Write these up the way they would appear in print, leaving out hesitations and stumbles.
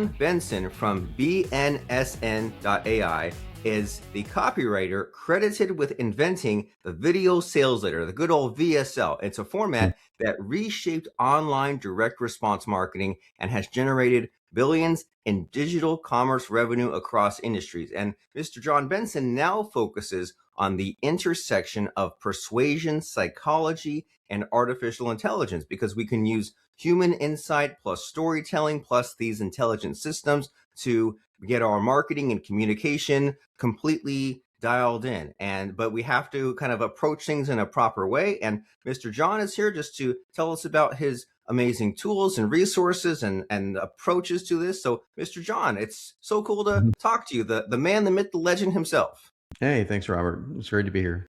Jon Benson from BNSN.AI is the copywriter credited with inventing the video sales letter, the good old VSL. It's a format that reshaped online direct response marketing and has generated billions in digital commerce revenue across industries. And Mr. Jon Benson now focuses on the intersection of persuasion, psychology, and artificial intelligence, because we can use human insight plus storytelling plus these intelligent systems to get our marketing and communication completely dialed in. But we have to kind of approach things in a proper way. And Mr. Jon is here just to tell us about his amazing tools and resources and approaches to this. So Mr. Jon, it's so cool to talk to you, the man, the myth, the legend himself. Hey, thanks, Robert. It's great to be here.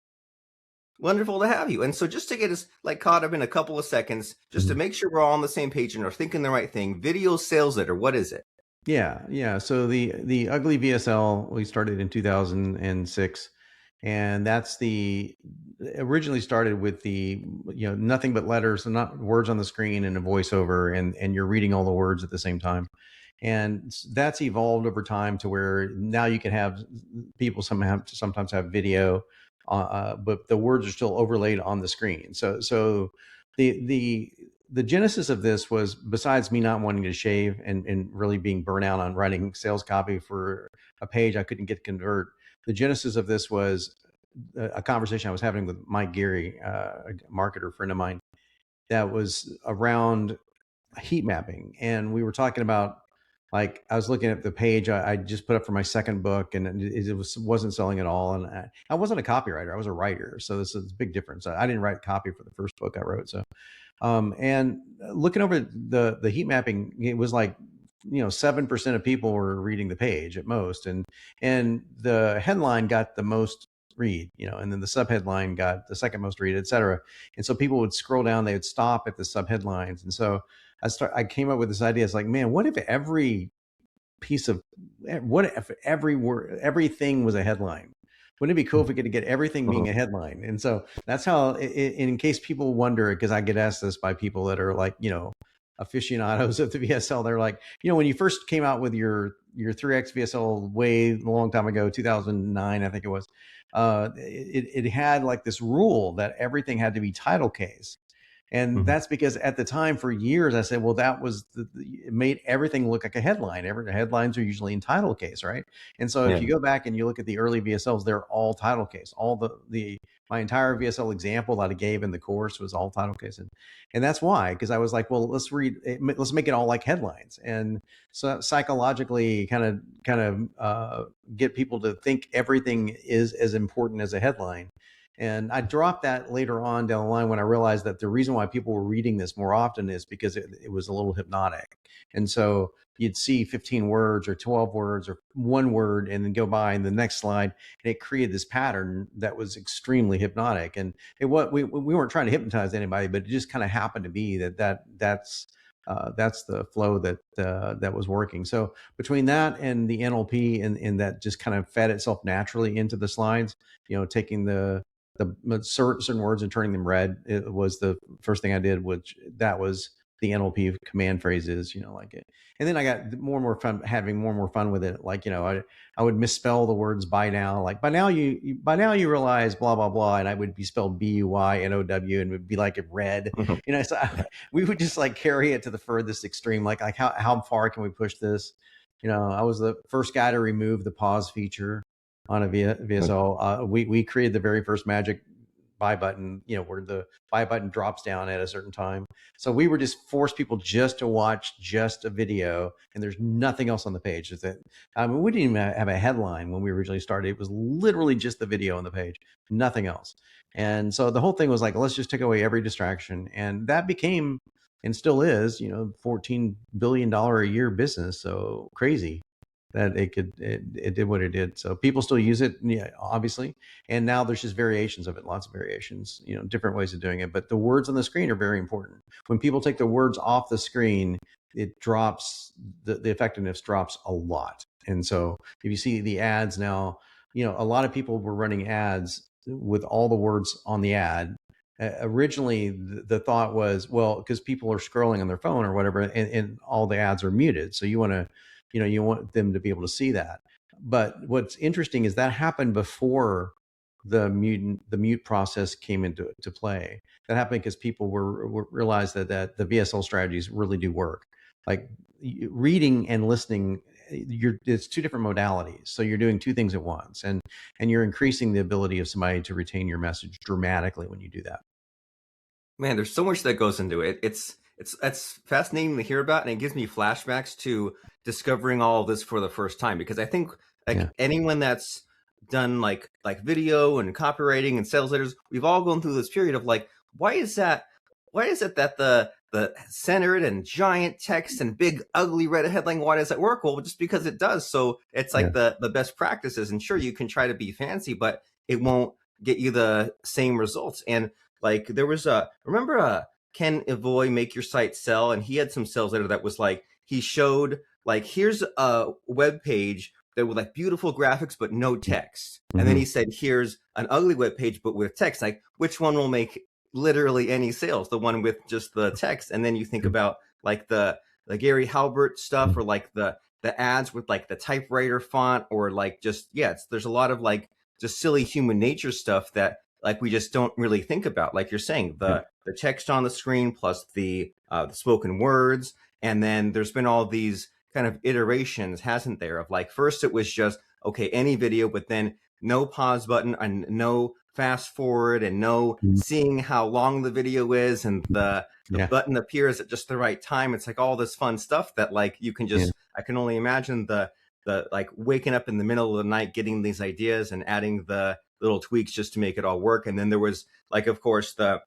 Wonderful to have you. And so just to get us caught up in a couple of seconds, just to make sure we're all on the same page and are thinking the right thing, video sales letter, what is it? Yeah. So the ugly VSL, we started in 2006, and that's originally started with the nothing but letters and not words on the screen and a voiceover, and you're reading all the words at the same time. And that's evolved over time to where now you can have people sometimes have video, but the words are still overlaid on the screen. So the genesis of this was, besides me not wanting to shave and really being burnt out on writing sales copy for a page I couldn't get to convert, the genesis of this was a conversation I was having with Mike Geary, a marketer friend of mine, that was around heat mapping. And we were talking about, like, I was looking at the page I just put up for my second book, and it wasn't selling at all. And I wasn't a copywriter; I was a writer. So this is a big difference. I didn't write copy for the first book I wrote. So, and looking over the heat mapping, it was like 7% of people were reading the page at most, and the headline got the most read, and then the subheadline got the second most read, et cetera. And so people would scroll down, they would stop at the subheadlines, and so I came up with this idea. It's like, man, what if every word, everything was a headline? Wouldn't it be cool if we could get everything being a headline? And so that's how, in case people wonder, because I get asked this by people that are like, aficionados of the VSL, they're like, when you first came out with your 3X VSL way a long time ago, 2009, I think it was, it had like this rule that everything had to be title case. And that's because at the time, for years, I said, well, that was it made everything look like a headline. Headlines are usually in title case, right? And so if you go back and you look at the early VSLs, they're all title case. All my entire VSL example that I gave in the course was all title case. And that's why, because I was like, well, let's make it all like headlines. And so psychologically kind of get people to think everything is as important as a headline. And I dropped that later on down the line when I realized that the reason why people were reading this more often is because it was a little hypnotic. And so you'd see 15 words or 12 words or one word and then go by in the next slide, and it created this pattern that was extremely hypnotic. And we weren't trying to hypnotize anybody, but it just kind of happened to be that's the flow that was working. So between that and the NLP and that just kind of fed itself naturally into the slides, taking the certain words and turning them red, it was the first thing I did, which that was the NLP command phrases, like it. And then I got more and more fun, having more and more fun with it. Like, I would misspell the words by now, like by now you realize blah, blah, blah. And I would be spelled BUYNOW and would be like it red, so we would just like carry it to the furthest extreme. Like how far can we push this? I was the first guy to remove the pause feature on a VSL. We created the very first magic buy button, where the buy button drops down at a certain time. So we were just force people just to watch just a video, and there's nothing else on the page. We didn't even have a headline when we originally started. It was literally just the video on the page, nothing else. And so the whole thing was like, let's just take away every distraction. And that became, and still is, $14 billion a year business. So crazy that it did what it did. So people still use it, obviously. And now there's just variations of it, lots of variations, different ways of doing it. But the words on the screen are very important. When people take the words off the screen, it drops, the effectiveness drops a lot. And so if you see the ads now, a lot of people were running ads with all the words on the ad. Originally, the thought was, well, because people are scrolling on their phone or whatever, and all the ads are muted. So you want to you want them to be able to see that. But what's interesting is that happened before the mute process came into to play. That happened because people were realized that the VSL strategies really do work. Like reading and listening, it's two different modalities. So you're doing two things at once, and you're increasing the ability of somebody to retain your message dramatically when you do that. Man, there's so much that goes into it. It's fascinating to hear about, and it gives me flashbacks to discovering all of this for the first time. Because I think Yeah. anyone that's done like video and copywriting and sales letters, we've all gone through this period of like, why is that? Why is it that the centered and giant text and big ugly red headline, why does that work? Well, just because it does. So it's Yeah. like the best practices. And sure, you can try to be fancy, but it won't get you the same results. And like there was remember Ken Evoy, Make Your Site Sell, and he had some sales letter that was like, he showed like, here's a web page that with like beautiful graphics but no text. And then he said, here's an ugly web page but with text. Like, which one will make literally any sales? The one with just the text. And then you think about like the Gary Halbert stuff, or like the ads with like the typewriter font, or like just there's a lot of like just silly human nature stuff that like we just don't really think about. Like you're saying, the text on the screen plus the spoken words, and then there's been all these kind of iterations, hasn't there? Of like, first it was just okay, any video, but then no pause button and no fast forward and no seeing how long the video is, and the button appears at just the right time. It's like all this fun stuff that like you can just I can only imagine the like waking up in the middle of the night getting these ideas and adding the little tweaks just to make it all work. And then there was like, of course, the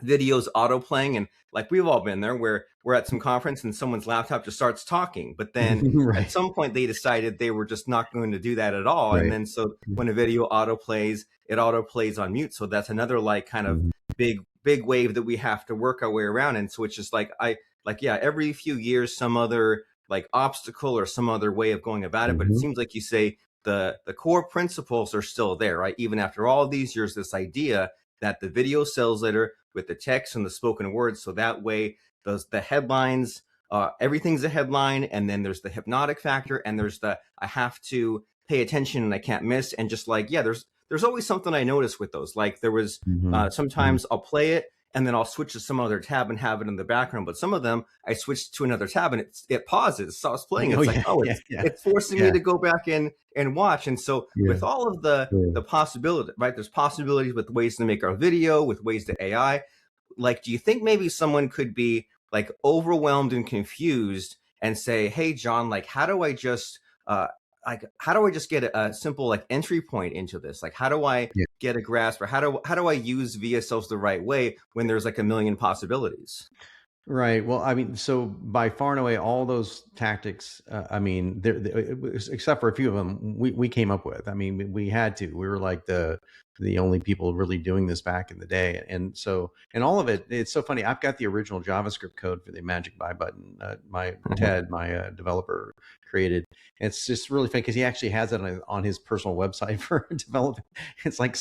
videos auto playing, and like we've all been there where we're at some conference and someone's laptop just starts talking, but then Right. at some point they decided they were just not going to do that at all. Right. And then so when a video auto plays, it auto plays on mute. So that's another like kind of big wave that we have to work our way around. And so it's just like every few years some other like obstacle or some other way of going about it. But it seems like you say the core principles are still there, right? Even after all these years, this idea that the video sales letter with the text and the spoken words, so that way the headlines, everything's a headline, and then there's the hypnotic factor, and there's the I have to pay attention and I can't miss, and just like there's always something I notice with those. Like there was sometimes I'll play it and then I'll switch to some other tab and have it in the background. But some of them I switch to another tab and it pauses, stops playing. It's it's forcing me to go back in and watch. And so with all of the possibility, right? There's possibilities with ways to make our video, with ways to AI. Like, do you think maybe someone could be like overwhelmed and confused and say, hey, Jon, like, how do I just get a simple like entry point into this? Like, how do I get a grasp, or how do I use VSLs the right way when there's like a million possibilities? Right. Well, I mean, so by far and away, all those tactics, I mean, except for a few of them, we came up with. I mean, we had to. We were like the only people really doing this back in the day, and so all of it. It's so funny. I've got the original JavaScript code for the magic buy button. Ted, my developer, created. It's just really funny because he actually has it on his personal website for development. It's like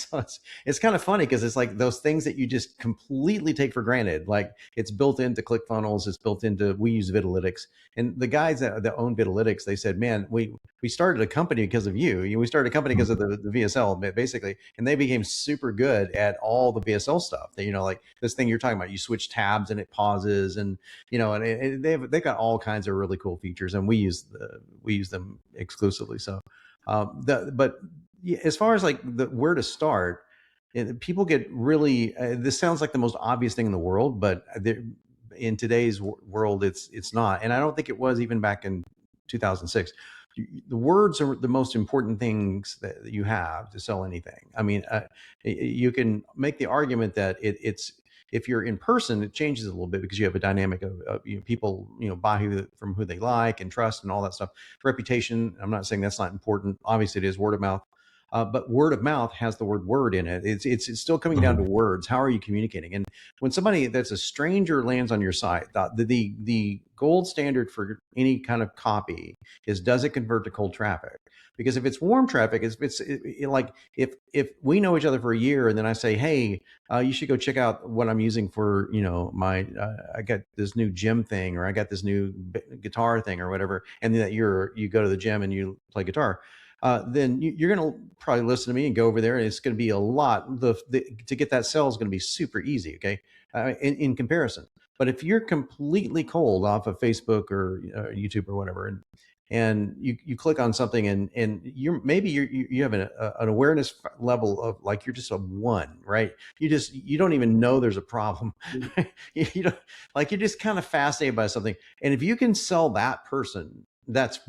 it's kind of funny because it's like those things that you just completely take for granted. Like it's built into ClickFunnels, it's built into, we use Vitalytics, and the guys that own Vitalytics, they said, man, we started a company because of you. We started a company because of the VSL basically, and they became super good at all the VSL stuff. That like this thing you're talking about, you switch tabs and it pauses, and and they've got all kinds of really cool features, and we use them exclusively. So, but as far as like where to start, people get really. This sounds like the most obvious thing in the world, but in today's world, it's not, and I don't think it was even back in 2006. The words are the most important things that you have to sell anything. I mean, you can make the argument that it's if you're in person, it changes a little bit because you have a dynamic of people buy from who they like and trust and all that stuff. Reputation, I'm not saying that's not important. Obviously, it is word of mouth. but word of mouth has the word word in it. It's still coming down to words. How are you communicating? And when somebody that's a stranger lands on your site, the gold standard for any kind of copy is, does it convert to cold traffic? Because if it's warm traffic, like if we know each other for a year and then I say, hey, you should go check out what I'm using for, my, I got this new gym thing, or I got this new guitar thing or whatever. And then you go to the gym and you play guitar. Then you're going to probably listen to me and go over there, and it's going to be a lot. To get that sale is going to be super easy. Okay. In comparison. But if you're completely cold off of Facebook or YouTube or whatever, and you click on something and you have an awareness level of like, you're just a 1, right? You don't even know there's a problem. you don't, like, you're just kind of fascinated by something. And if you can sell that person, that's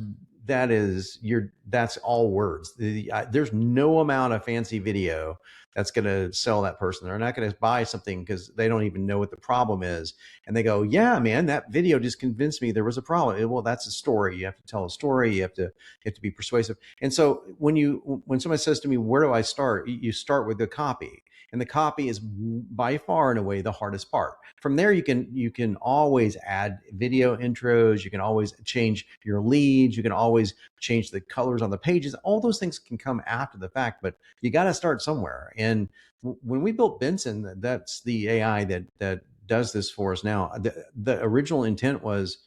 all words. There's no amount of fancy video that's going to sell that person. They're not going to buy something because they don't even know what the problem is. And they go, yeah, man, that video just convinced me there was a problem. Well, that's a story. You have to tell a story. You have to be persuasive. And so when somebody says to me, where do I start? You start with the copy. And the copy is by far and away the hardest part. From there, you can always add video intros. You can always change your leads. You can always change the colors on the pages. All those things can come after the fact, but you got to start somewhere. And when we built Benson, that's the AI that does this for us now. The original intent was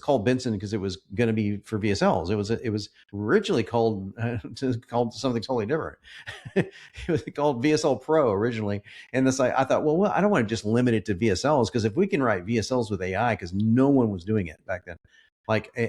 called Benson because it was going to be for VSLs. It was originally called something totally different. It was called VSL Pro originally, and I thought, well, I don't want to just limit it to VSLs, because if we can write VSLs with AI, because no one was doing it back then,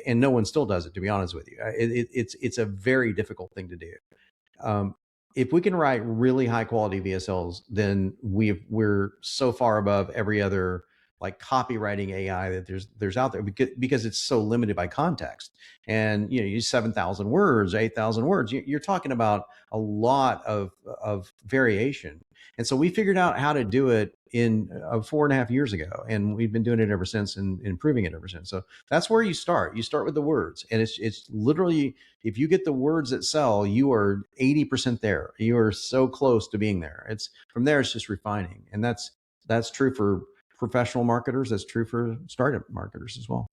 and no one still does it, to be honest with you. It's a very difficult thing to do. If we can write really high quality VSLs, then we're so far above every other like copywriting AI that there's out there, because it's so limited by context. And you use 7,000 words, 8,000 words. You're talking about a lot of variation. And so we figured out how to do it in 4.5 years ago, and we've been doing it ever since and improving it ever since. So that's where you start. You start with the words, and it's literally, if you get the words that sell, you are 80% there. You are so close to being there. It's from there, it's just refining, and that's true for professional marketers. That's true for startup marketers as well.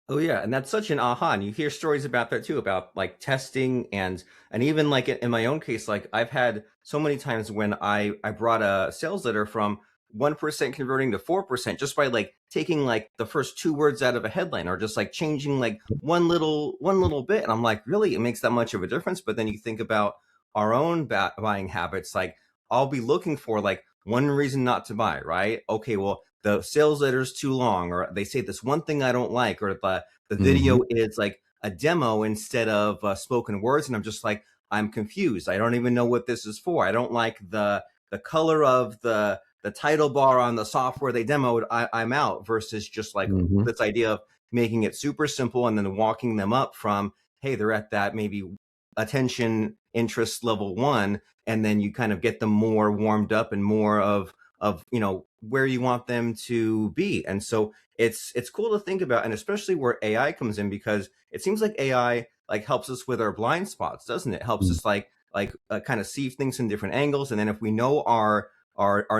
Oh yeah, and that's such an aha. And you hear stories about that too, about like testing and even like in my own case, like I've had so many times when I brought a sales letter from 1% converting to 4% just by like taking like the first 2 words out of a headline, or just like changing like one little bit. And I'm like, really, it makes that much of a difference? But then you think about our own buying habits. Like I'll be looking for like one reason not to buy, right? Okay, well, the sales letter is too long, or they say this one thing I don't like, or the video is like a demo instead of spoken words. And I'm just like, I'm confused. I don't even know what this is for. I don't like the color of the title bar on the software they demoed. I'm out. Versus just like this idea of making it super simple and then walking them up from, hey, they're at that maybe attention interest level 1, and then you kind of get them more warmed up and more of where you want them to be. And so it's cool to think about, and especially where AI comes in, because it seems like AI like helps us with our blind spots, doesn't it? Helps us like kind of see things in different angles. And then if we know our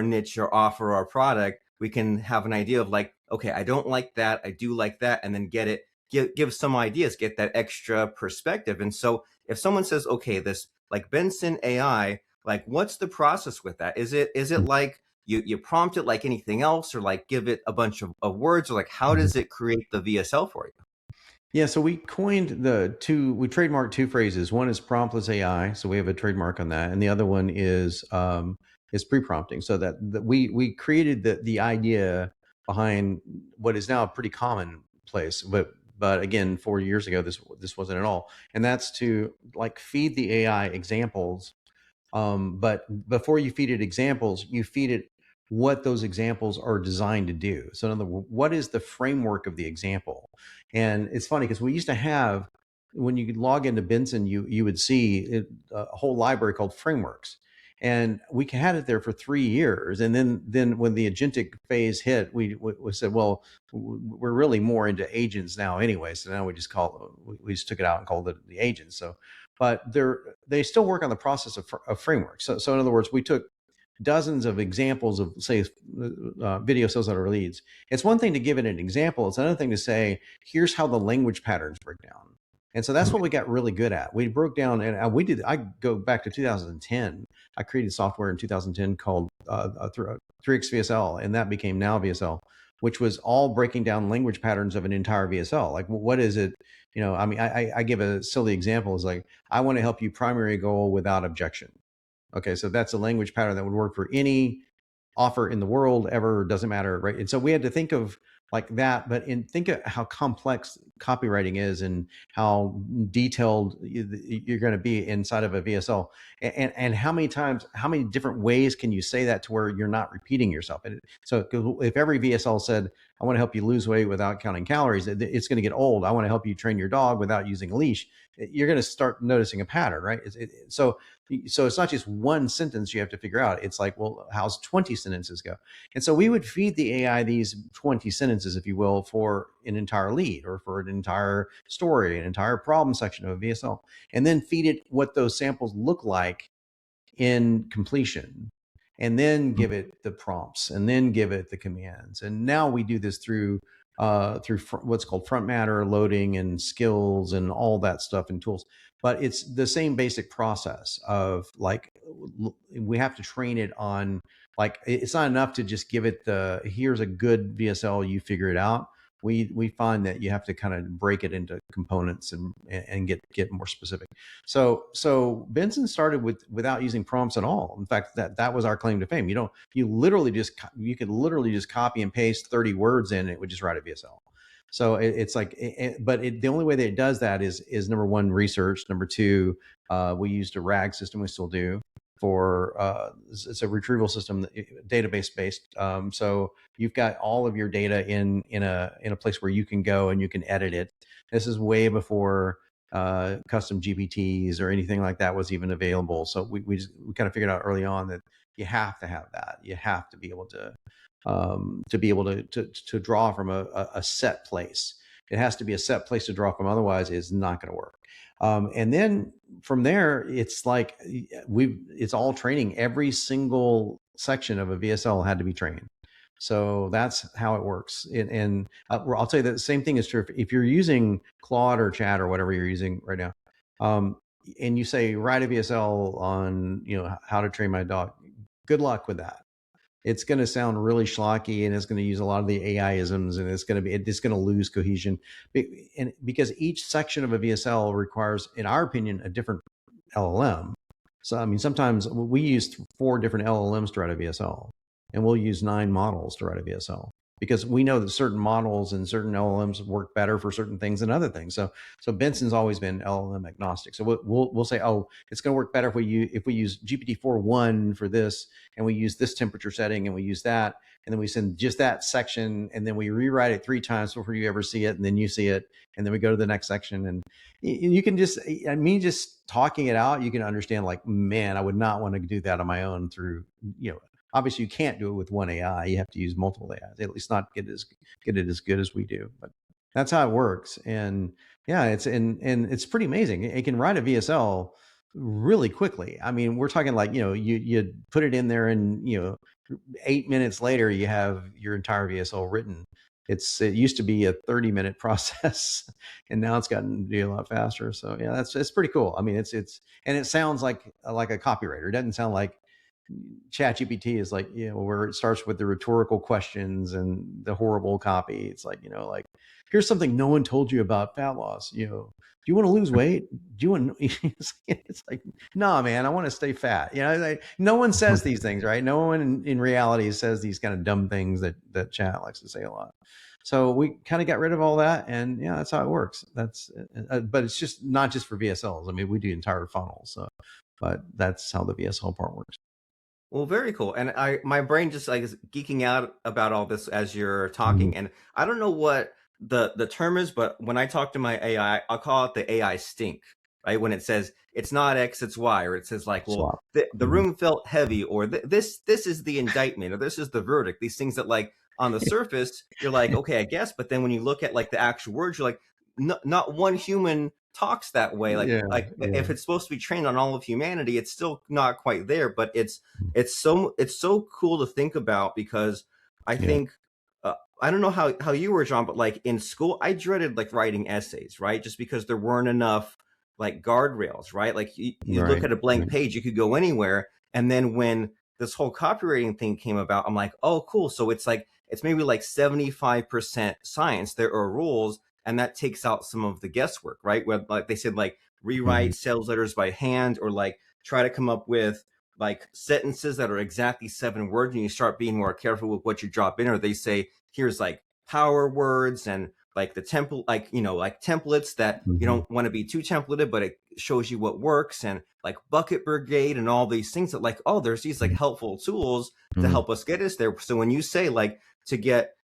niche or offer or product, we can have an idea of like, okay, I don't like that, I do like that, and then give some ideas, get that extra perspective. And so if someone says, okay, this like Benson AI, like what's the process with that? Is it like you prompt it like anything else, or like give it a bunch of words, or like how does it create the VSL for you? Yeah, so we trademarked 2 phrases. One is promptless AI, so we have a trademark on that, and the other one is pre-prompting. So that we created the idea behind what is now a pretty commonplace, but again, 4 years ago, this wasn't at all. And that's to like feed the AI examples. But before you feed it examples, you feed it what those examples are designed to do. So in other words, what is the framework of the example? And it's funny because we used to have, when you could log into Benson, you would see a whole library called frameworks. And we had it there for 3 years. And then when the agentic phase hit, we said, well, we're really more into agents now anyway. So now we just took it out and called it the agents. So but they still work on the process of framework. So in other words, we took dozens of examples of, say, video sales letter leads. It's one thing to give it an example. It's another thing to say, here's how the language patterns break down. And so that's what we got really good at. We broke down, and I go back to 2010. I created software in 2010 called 3x VSL, and that became Now VSL, which was all breaking down language patterns of an entire VSL. Like, what is it? I mean, I give a silly example. Is like, I want to help you primary goal without objection. Okay, so that's a language pattern that would work for any offer in the world ever, doesn't matter, right? And so we had to think of like that, but think of how complex copywriting is and how detailed you're going to be inside of a VSL, and how many different ways can you say that to where you're not repeating yourself. And so if every VSL said, I want to help you lose weight without counting calories, it's going to get old. I want to help you train your dog without using a leash. You're going to start noticing a pattern, right? So it's not just one sentence you have to figure out. It's like, well, how's 20 sentences go? And so we would feed the AI these 20 sentences, if you will, for an entire lead or for an entire story, an entire problem section of a VSL, and then feed it what those samples look like in completion, and then give it the prompts, and then give it the commands. And now we do this through what's called front matter loading and skills and all that stuff and tools. But it's the same basic process of like, we have to train it on, like, it's not enough to just give it here's a good VSL, you figure it out. We find that you have to kind of break it into components and get more specific. So Benson started without using prompts at all. In fact, that was our claim to fame. You could literally just copy and paste 30 words in, and it would just write a VSL. So it's like, but the only way that it does that is number one, research. Number two, we used a RAG system, we still do, for it's a retrieval system, database based. So you've got all of your data in a place where you can go and you can edit it. This is way before custom GPTs or anything like that was even available. So we kind of figured out early on that you have to have that. You have to be able to draw from a set place. It has to be a set place to draw from, otherwise it's not going to work. And then from there, it's like it's all training. Every single section of a VSL had to be trained. So that's how it works. And I'll tell you that the same thing is true if you're using Claude or Chat or whatever you're using right now, and you say, write a VSL on how to train my dog. Good luck with that. It's going to sound really schlocky, and it's going to use a lot of the AI-isms, and it's going to lose cohesion. And because each section of a VSL requires, in our opinion, a different LLM. So, I mean, sometimes we use 4 different LLMs to write a VSL, and we'll use 9 models to write a VSL, because we know that certain models and certain LLMs work better for certain things than other things. So Benson's always been LLM agnostic. So we'll say, oh, it's going to work better if we use GPT-4.1 for this, and we use this temperature setting, and we use that, and then we send just that section, and then we rewrite it 3 times before you ever see it, and then you see it, and then we go to the next section, and you can just talking it out, you can understand, like, man, I would not want to do that on my own through, obviously you can't do it with one AI. You have to use multiple AIs, at least not get it as good as we do. But that's how it works. And yeah, it's pretty amazing. It can write a VSL really quickly. I mean, we're talking like, you put it in there, and 8 minutes later you have your entire VSL written. It used to be a 30-minute process, and now it's gotten to be a lot faster. So yeah, it's pretty cool. I mean, and it sounds like a copywriter. It doesn't sound like ChatGPT is like, where it starts with the rhetorical questions and the horrible copy. It's like, like, here's something no one told you about fat loss. Do you want to lose weight? Do you want? It's like, nah, man, I want to stay fat. No one says these things, right? No one in reality says these kind of dumb things that Chat likes to say a lot. So we kind of got rid of all that, and yeah, that's how it works. But it's just not just for VSLs. I mean, we do entire funnels. So, but that's how the VSL part works. Well, very cool. And my brain just like is geeking out about all this as you're talking. And I don't know what the term is, but when I talk to my AI, I'll call it the AI stink, right? When it says it's not X, it's Y, or it says like, well, the room felt heavy, or this is the indictment, or this is the verdict. These things that, like, on the surface, you're like, okay, I guess. But then when you look at like the actual words, you're like, not one human talks that way. Yeah, If yeah, it's supposed to be trained on all of humanity, it's still not quite there. But it's so cool to think about, because I yeah. think I don't know how you were, John, but like in school, I dreaded like writing essays, right? Just because there weren't enough like guardrails, right? Like you look Right, at a blank right. page, you could go anywhere. And then when this whole copywriting thing came about, I'm like, oh, cool. So it's like, it's maybe like 75% science. There are rules, and that takes out some of the guesswork, right? Where like they said, like Mhm, rewrite sales letters by hand, or like try to come up with like sentences that are exactly 7 words, and you start being more careful with what you drop in. Or they say, here's like power words and like the template, like, like templates that you mhm, don't want to be too templated, but it shows you what works, and like bucket brigade and all these things that like, oh, there's these like mhm, helpful tools to mhm, help us get us there. So when you say like to get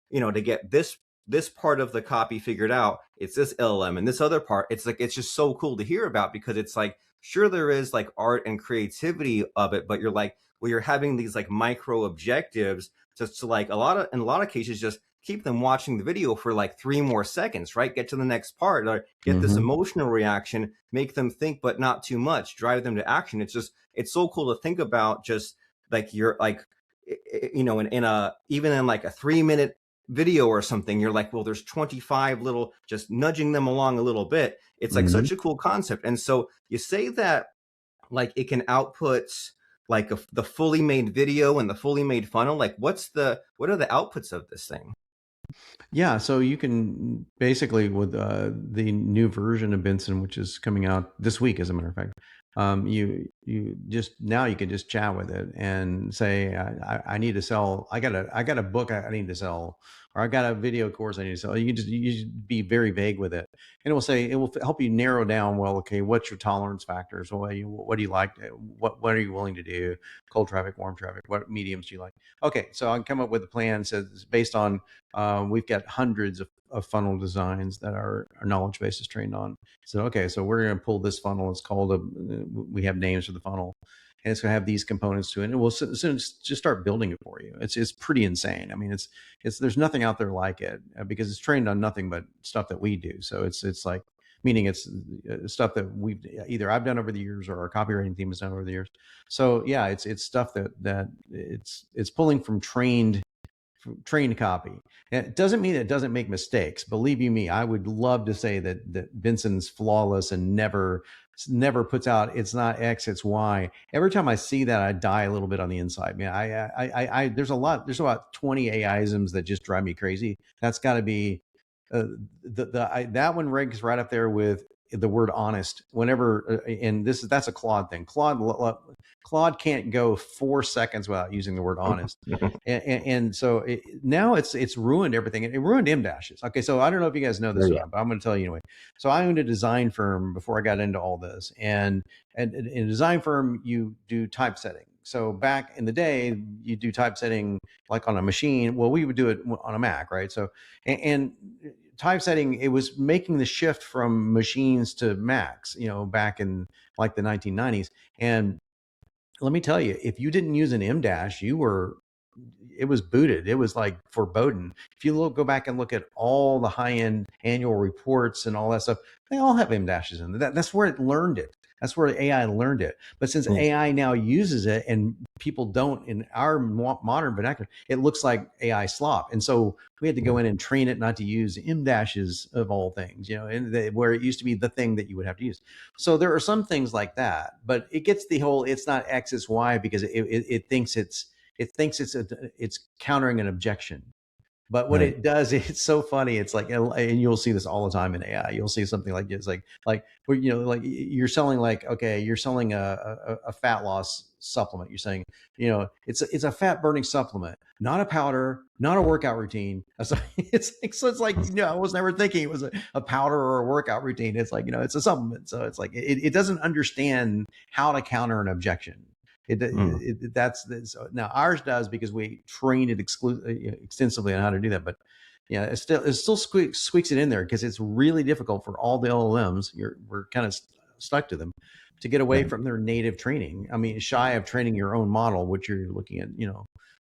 this part of the copy figured out, it's this LLM, and this other part, it's like, it's just so cool to hear about, because it's like, sure, there is like art and creativity of it, but you're like, well, you're having these like micro objectives just to like in a lot of cases, just keep them watching the video for like 3 more seconds, right? Get to the next part, or get this mhm. emotional reaction, make them think, but not too much, drive them to action. It's so cool to think about, just like you're like, in a, even in like a 3 minute video or something, you're like, well, there's 25 little, just nudging them along a little bit. It's like Mhm. such a cool concept. And so you say that like it can output like the fully made video and the fully made funnel. Like what are the outputs of this thing? Yeah, so you can basically with the new version of Benson, which is coming out this week, as a matter of fact, you just now you can just chat with it and say, I need to sell. I got a book I need to sell, or I got a video course I need to sell. You just be very vague with it, and it will help you narrow down. Well, okay, what's your tolerance factors? What do you like? What are you willing to do? Cold traffic, warm traffic. What mediums do you like? Okay, so I can come up with a plan. So it's based on we've got hundreds of funnel designs that our knowledge base is trained on. So, okay, so we're going to pull this funnel. It's called we have names for the funnel, and it's going to have these components to it. And we'll soon just start building it for you. It's pretty insane. I mean, it's there's nothing out there like it because it's trained on nothing but stuff that we do. So it's like, meaning it's stuff that we've either I've done over the years or our copywriting team has done over the years. So yeah, it's stuff that it's pulling from trained copy. And it doesn't mean it doesn't make mistakes. Believe you me, I would love to say that Benson's flawless and never puts out it's not X, it's Y. Every time I see that, I die a little bit on the inside. Man, there's about 20 AIisms that just drive me crazy. That's got to be that one ranks right up there with the word honest. Whenever and that's a Claude thing. Claude can't go 4 seconds without using the word honest, and so now it's ruined everything. It ruined M dashes. Okay, so I don't know if you guys know Oh this or yeah. not, but I'm going to tell you anyway. So I owned a design firm before I got into all this, and in a design firm you do typesetting. So back in the day, you do typesetting like on a machine. Well, we would do it on a Mac, right? So and typesetting, it was making the shift from machines to Macs, back in like the 1990s. And let me tell you, if you didn't use an M dash, it was booted. It was like foreboding. If you go back and look at all the high end annual reports and all that stuff, they all have M dashes in there. That's where it learned it. That's where AI learned it. But since Mm. AI now uses it and people don't in our modern vernacular, it looks like AI slop. And so we had to go in and train it not to use M dashes of all things, where it used to be the thing that you would have to use. So there are some things like that, but it gets the whole it's not X, it's Y because it thinks it's countering an objection. But what Right. it does, it's so funny. It's like, and you'll see this all the time in AI. You'll see something like it's like where like you're selling you're selling a fat loss supplement. You're saying, it's a fat burning supplement, not a powder, not a workout routine. It's like I was never thinking it was a powder or a workout routine. It's like it's a supplement. So it's like it doesn't understand how to counter an objection. Mm. That's now ours does because we trained it extensively on how to do that. But yeah, it still squeaks it in there because it's really difficult for all the LLMs. We're kind of stuck to them to get away Right. from their native training. I mean, shy of training your own model, which you're looking at,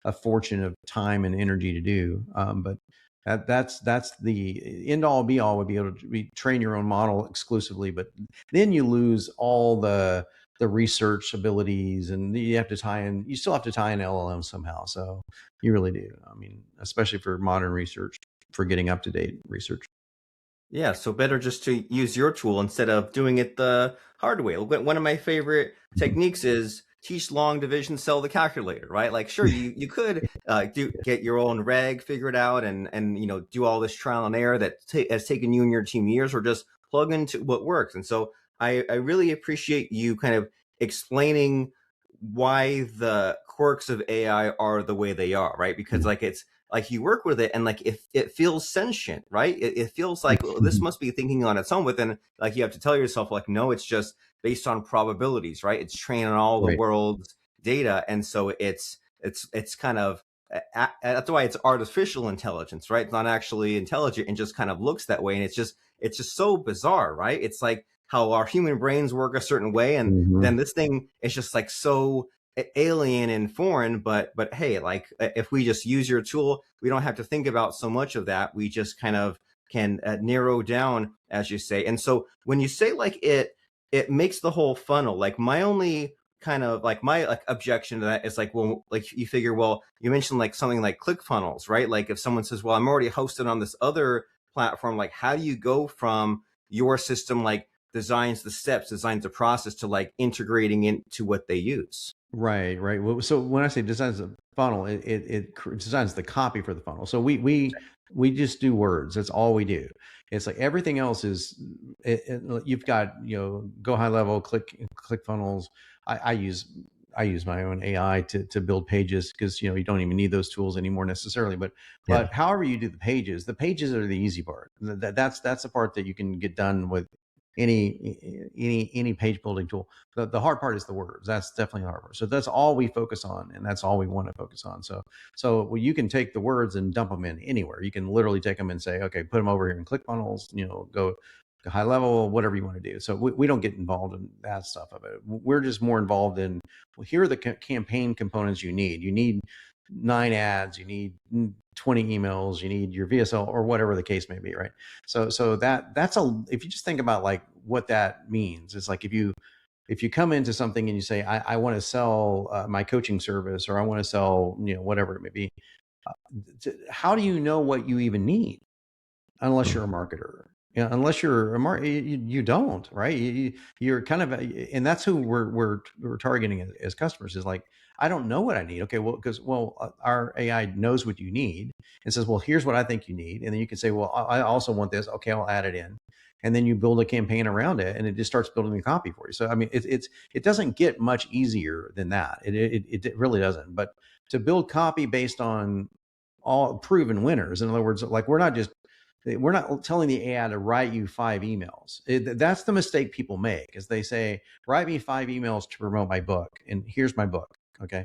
a fortune of time and energy to do. But That's the end all be all. Would be able to train your own model exclusively, but then you lose all the research abilities, and you have to tie in. You still have to tie in LLM somehow. So you really do. I mean, especially for modern research, for getting up to date research. Yeah, so better just to use your tool instead of doing it the hard way. One of my favorite techniques is teach long division, sell the calculator, right? Like, sure, you could get your own reg figured out and do all this trial and error that has taken you and your team years, or just plug into what works. And so I really appreciate you kind of explaining why the quirks of AI are the way they are, right? Because like it's like you work with it and like if it feels sentient, right? It feels like, well, this must be thinking on its own, but then like you have to tell yourself like, no, it's just based on probabilities, right? It's trained on all the Right. world's data. And so it's kind of that's why it's artificial intelligence, right? It's not actually intelligent and just kind of looks that way. And it's just so bizarre, right? It's like how our human brains work a certain way, and Mhm. then this thing is just like so alien and foreign. But hey, like if we just use your tool, we don't have to think about so much of that. We just kind of can narrow down, as you say. And so when you say like it makes the whole funnel, like my only kind of like my like objection to that is like, well, like you figure, well, you mentioned like something like ClickFunnels, right? Like if someone says, well, I'm already hosted on this other platform, like how do you go from your system like designs the steps, designs the process, to like integrating into what they use? Right, right. Well, so when I say designs the funnel, it designs the copy for the funnel. So we just do words. That's all we do. It's like everything else is you've got go high level, click funnels. I use my own AI to build pages, because you don't even need those tools anymore necessarily. But Yeah. however you do the pages are the easy part. That's the part that you can get done with any page building tool. The hard part is the words. That's definitely the hard part. So that's all we focus on, and that's all we want to focus on. So well, you can take the words and dump them in anywhere. You can literally take them and say, okay, put them over here in ClickFunnels. Go high level, whatever you want to do. So we don't get involved in that stuff of it. We're just more involved in, well, here are the campaign components you need. You need 9 ads, you need 20 emails, you need your VSL, or whatever the case may be, right? So that's if you just think about like what that means, it's like if you come into something and you say, I want to sell my coaching service, or I want to sell whatever it may be, how do you know what you even need unless you're a marketer? Unless you're a you don't, right? You're kind of, and that's who we're targeting as customers, is like, I don't know what I need. Okay, well, because our AI knows what you need and says, well, here's what I think you need, and then you can say, well, I also want this. Okay, I'll add it in, and then you build a campaign around it, and it just starts building the copy for you. So I mean, it doesn't get much easier than that. It really doesn't. But to build copy based on all proven winners, in other words, like we're not telling the AI to write you 5 emails. That's the mistake people make, is they say, write me 5 emails to promote my book, and here's my book. Okay.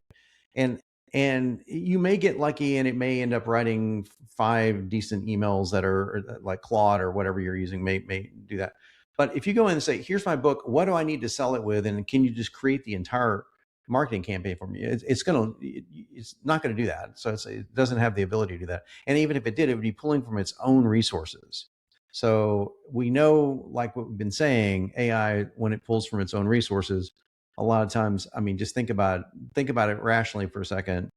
And you may get lucky, and it may end up writing 5 decent emails that are like Claude or whatever you're using may do that. But if you go in and say, here's my book, what do I need to sell it with? And can you just create the entire marketing campaign for me? It's not going to do that. So it doesn't have the ability to do that. And even if it did, it would be pulling from its own resources. So we know, like what we've been saying, AI, when it pulls from its own resources, a lot of times, I mean, just think about it rationally for a second.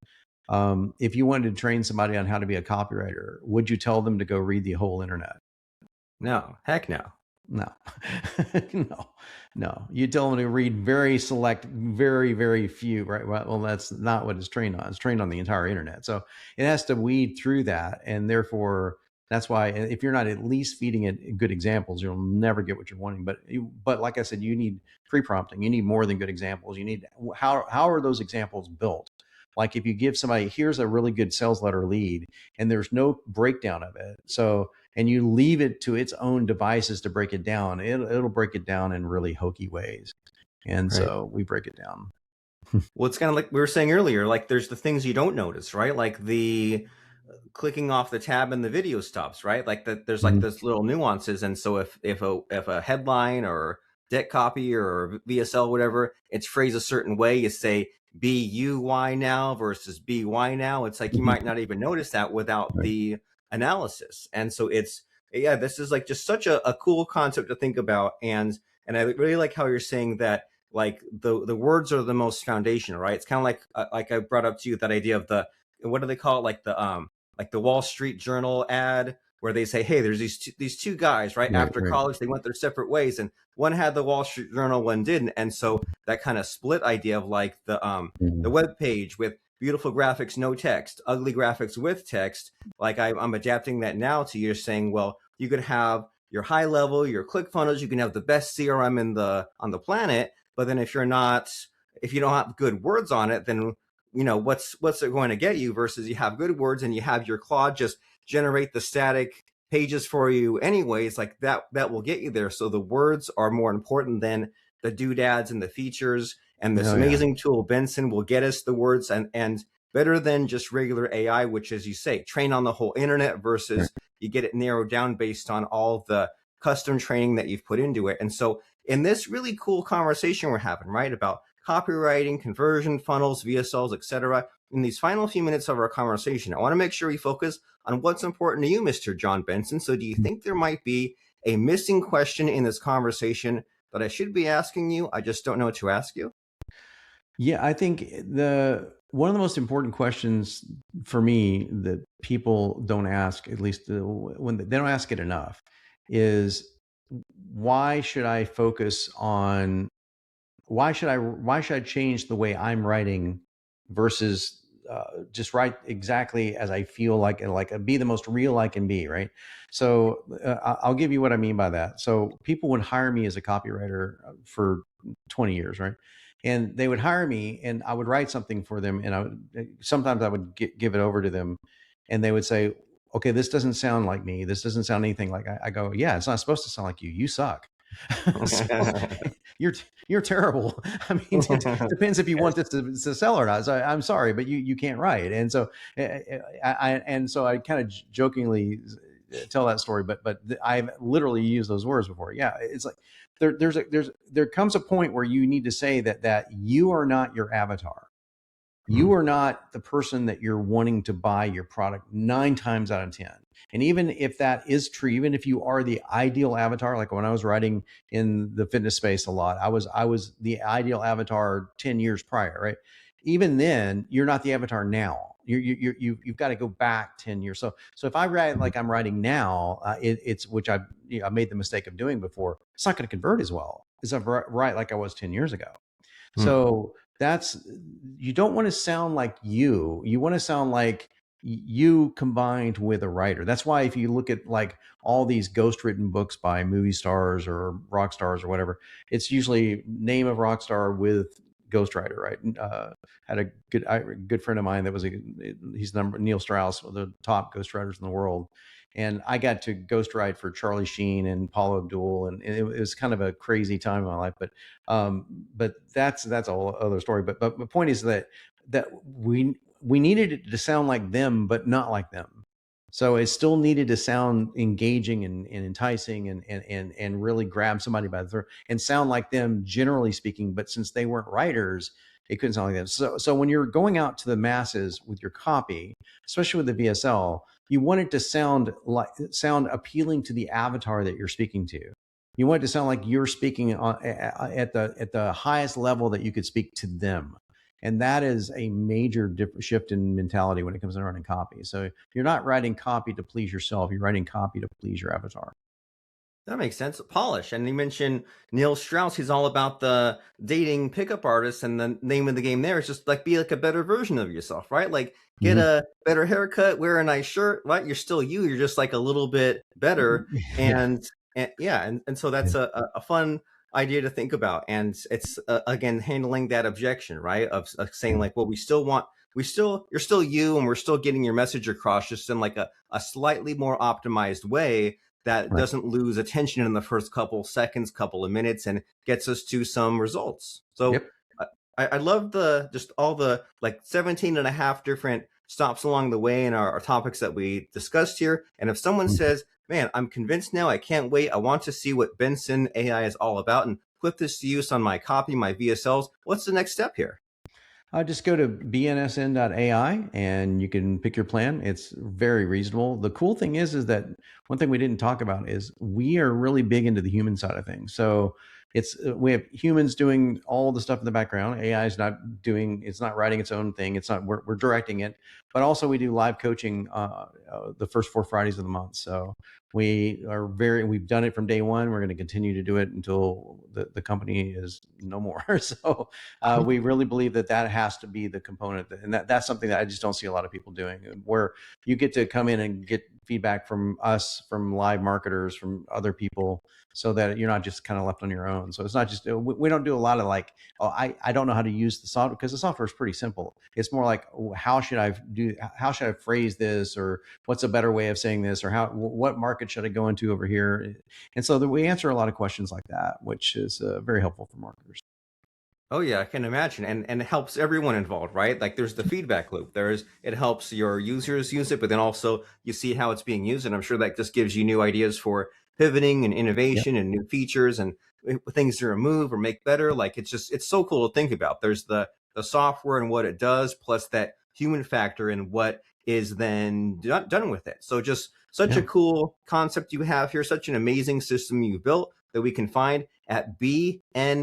If you wanted to train somebody on how to be a copywriter, would you tell them to go read the whole internet? No, heck no. No, no. You tell them to read very select, very, very few, right? Well, that's not what it's trained on. It's trained on the entire internet. So it has to weed through that. And therefore, that's why if you're not at least feeding it good examples, you'll never get what you're wanting. But like I said, you need pre-prompting. You need more than good examples. You need, how are those examples built? Like if you give somebody, here's a really good sales letter lead, and there's no breakdown of it. So, and you leave it to its own devices to break it down, it'll break it down in really hokey ways. And Right. so we break it down. Well, it's kind of like we were saying earlier, like there's the things you don't notice, right? Like the clicking off the tab and the video stops, right? Like that there's like Mhm. this little nuances. And so if a headline or deck copy or VSL, whatever, it's phrased a certain way, you say BUY now versus BY now. It's like you Mhm. might not even notice that without Right. the analysis. And so it's, yeah, this is like just such a cool concept to think about. And I really like how you're saying that, like, the words are the most foundational, right? It's kind of like I brought up to you that idea of the, what do they call it, like the Wall Street Journal ad where they say, hey, there's these two guys, right? Right, After right. college, they went their separate ways, and one had the Wall Street Journal, one didn't. And so that kind of split idea of like the web page with beautiful graphics, no text, ugly graphics with text. Like I'm adapting that now to you, saying, well, you could have your high level, your click funnels, you can have the best CRM on the planet, but then if you don't have good words on it, then what's it going to get you? Versus you have good words and you have your Claude just generate the static pages for you anyways, like that will get you there. So the words are more important than the doodads and the features. And this amazing tool, Benson, will get us the words, and better than just regular AI, which, as you say, train on the whole internet, versus you get it narrowed down based on all the custom training that you've put into it. And so in this really cool conversation we're having, right, about copywriting, conversion funnels, VSLs, etc., in these final few minutes of our conversation, I want to make sure we focus on what's important to you, Mr. Jon Benson. So do you think there might be a missing question in this conversation that I should be asking you? I just don't know what to ask you. Yeah, I think one of the most important questions for me that people don't ask, at least when they don't ask it enough, is why should I focus on why should I change the way I'm writing versus just write exactly as I feel like, and like be the most real I can be, right? So I'll give you what I mean by that. So people would hire me as a copywriter for 20 years, right? And they would hire me, and I would write something for them, and sometimes I would give it over to them, and they would say, "Okay, this doesn't sound like me. This doesn't sound anything like." I go, "Yeah, it's not supposed to sound like you. You suck." So you're terrible. I mean, it depends if you want this to sell or not. So I'm sorry, but you can't write. And so I kind of jokingly tell that story, but I've literally used those words before. Yeah, it's like there comes a point where you need to say that you are not your avatar. You are not the person that you're wanting to buy your product 9 times out of 10. And even if that is true, even if you are the ideal avatar, like when I was writing in the fitness space a lot, I was the ideal avatar 10 years prior, right? Even then, you're not the avatar now. You've got to go back 10 years. So if I write like I'm writing now, it's which I made the mistake of doing before. It's not going to convert as well as I write like I was 10 years ago. So you don't want to sound like you want to sound like you combined with a writer. That's why if you look at like all these ghost written books by movie stars or rock stars or whatever, it's usually name of rock star with ghostwriter, right? Had a good friend of mine that was he's Neil Strauss, one of the top ghostwriters in the world. And I got to ghostwrite for Charlie Sheen and Paula Abdul, and it was kind of a crazy time in my life. But that's a whole other story. But the point is that we needed it to sound like them, but not like them. So it still needed to sound engaging and enticing and really grab somebody by the throat and sound like them, generally speaking. But since they weren't writers, it couldn't sound like them. So when you're going out to the masses with your copy, especially with the VSL, you want it to sound appealing to the avatar that you're speaking to. You want it to sound like you're speaking at the highest level that you could speak to them. And that is a major shift in mentality when it comes to writing copy. So you're not writing copy to please yourself. You're writing copy to please your avatar. That makes sense. Polish. And you mentioned Neil Strauss. He's all about the dating pickup artists, and the name of the game there is just like be like a better version of yourself, right? Like get a better haircut, wear a nice shirt, right? You're still you. You're just like a little bit better. And so that's a fun idea to think about. And it's again handling that objection, right? Of saying like, well, you're still you, and we're still getting your message across, just in like a slightly more optimized way that doesn't lose attention in the first couple seconds, couple of minutes, and gets us to some results. So I love just all the like 17 and a half different stops along the way in our topics that we discussed here. And if someone says, man, I'm convinced now, I can't wait, I want to see what Benson AI is all about and put this to use on my copy, my VSLs, what's the next step here? Just go to BNSN.AI and you can pick your plan. It's very reasonable. The cool thing is that one thing we didn't talk about is we are really big into the human side of things. So we have humans doing all the stuff in the background. AI is not doing, it's not writing its own thing. It's not, we're directing it, but also we do live coaching the first 4 Fridays of the month. So we've done it from day one. We're going to continue to do it until the company is no more. So we really believe that has to be the component, and that's something that I just don't see a lot of people doing, where you get to come in and get feedback from us, from live marketers, from other people, so that you're not just kind of left on your own. So it's not just, we don't do a lot of like, oh, I don't know how to use the software, because the software is pretty simple. It's more like, how should I phrase this, or what's a better way of saying this, or what market should I go into over here? And so we answer a lot of questions like that, which is very helpful for marketers. Oh yeah, I can imagine, and it helps everyone involved, right? Like there's the feedback loop. It helps your users use it, but then also you see how it's being used, and I'm sure that just gives you new ideas for pivoting and innovation and new features and things to remove or make better. Like it's so cool to think about. There's the software and what it does, plus that human factor and what is then done with it. So just such a cool concept you have here, such an amazing system you built that we can find at BNSN.AI,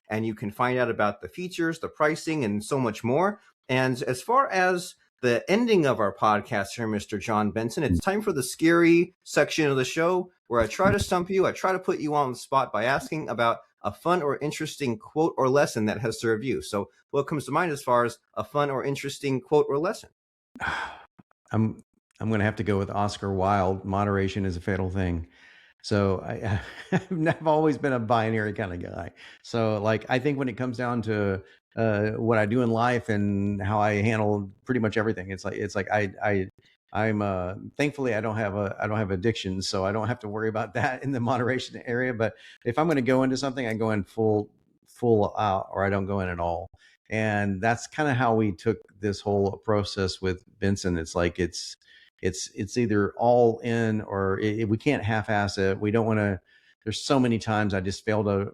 and you can find out about the features, the pricing, and so much more. And as far as the ending of our podcast here, Mr. Jon Benson, it's time for the scary section of the show, where I try to stump you. I try to put you on the spot by asking about a fun or interesting quote or lesson that has served you. So what comes to mind as far as a fun or interesting quote or lesson? I'm going to have to go with Oscar Wilde. Moderation is a fatal thing. So I've always been a binary kind of guy. So like, I think when it comes down to what I do in life and how I handle pretty much everything, it's like I'm thankfully I don't have addictions, so I don't have to worry about that in the moderation area. But if I'm going to go into something, I go in full out, or I don't go in at all. And that's kind of how we took this whole process with Benson. It's like it's either all in, or we can't half-ass it. We don't want to. There's so many times I just failed to.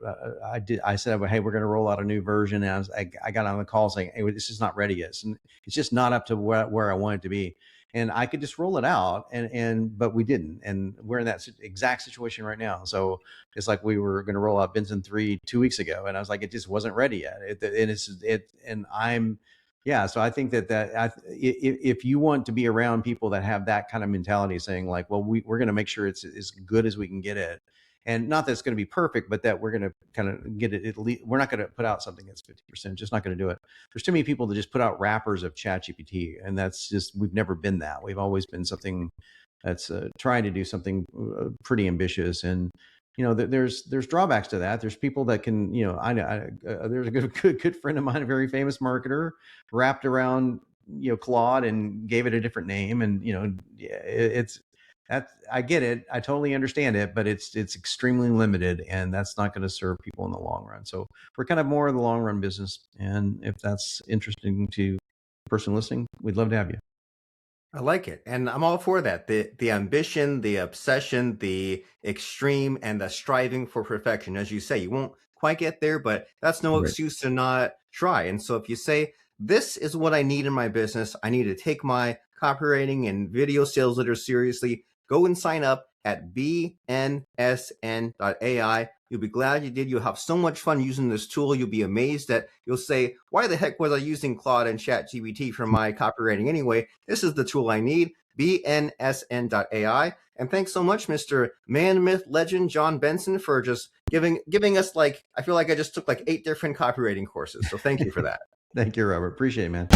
I said, hey, we're going to roll out a new version, and I got on the call saying, hey, this is not ready yet. It's just not up to where I want it to be. And I could just roll it out, but we didn't. And we're in that exact situation right now. So it's like we were going to roll out Benson 3 2 weeks ago, and I was like, it just wasn't ready yet. So I think if you want to be around people that have that kind of mentality, saying like, well, we're going to make sure it's as good as we can get it. And not that it's going to be perfect, but that we're going to kind of get it. At least we're not going to put out something that's 50%, just not going to do it. There's too many people that just put out wrappers of ChatGPT. And that's just, we've never been that. We've always been something that's trying to do something pretty ambitious. And, there's drawbacks to that. There's people that can, there's a good friend of mine, a very famous marketer, wrapped around, Claude and gave it a different name. And, I get it. I totally understand it, but it's extremely limited, and that's not going to serve people in the long run. So we're kind of more in the long run business. And if that's interesting to the person listening, we'd love to have you. I like it. And I'm all for that. The ambition, the obsession, the extreme, and the striving for perfection. As you say, you won't quite get there, but that's no excuse to not try. And so if you say, this is what I need in my business, I need to take my copywriting and video sales letter seriously, go and sign up at BNSN.AI. You'll be glad you did. You'll have so much fun using this tool. You'll be amazed that you'll say, why the heck was I using Claude and ChatGPT for my copywriting anyway? This is the tool I need, BNSN.AI. And thanks so much, Mr. Man, Myth, Legend, Jon Benson, for just giving us, like, I feel like I just took like 8 different copywriting courses. So thank you for that. Thank you, Robert. Appreciate it, man.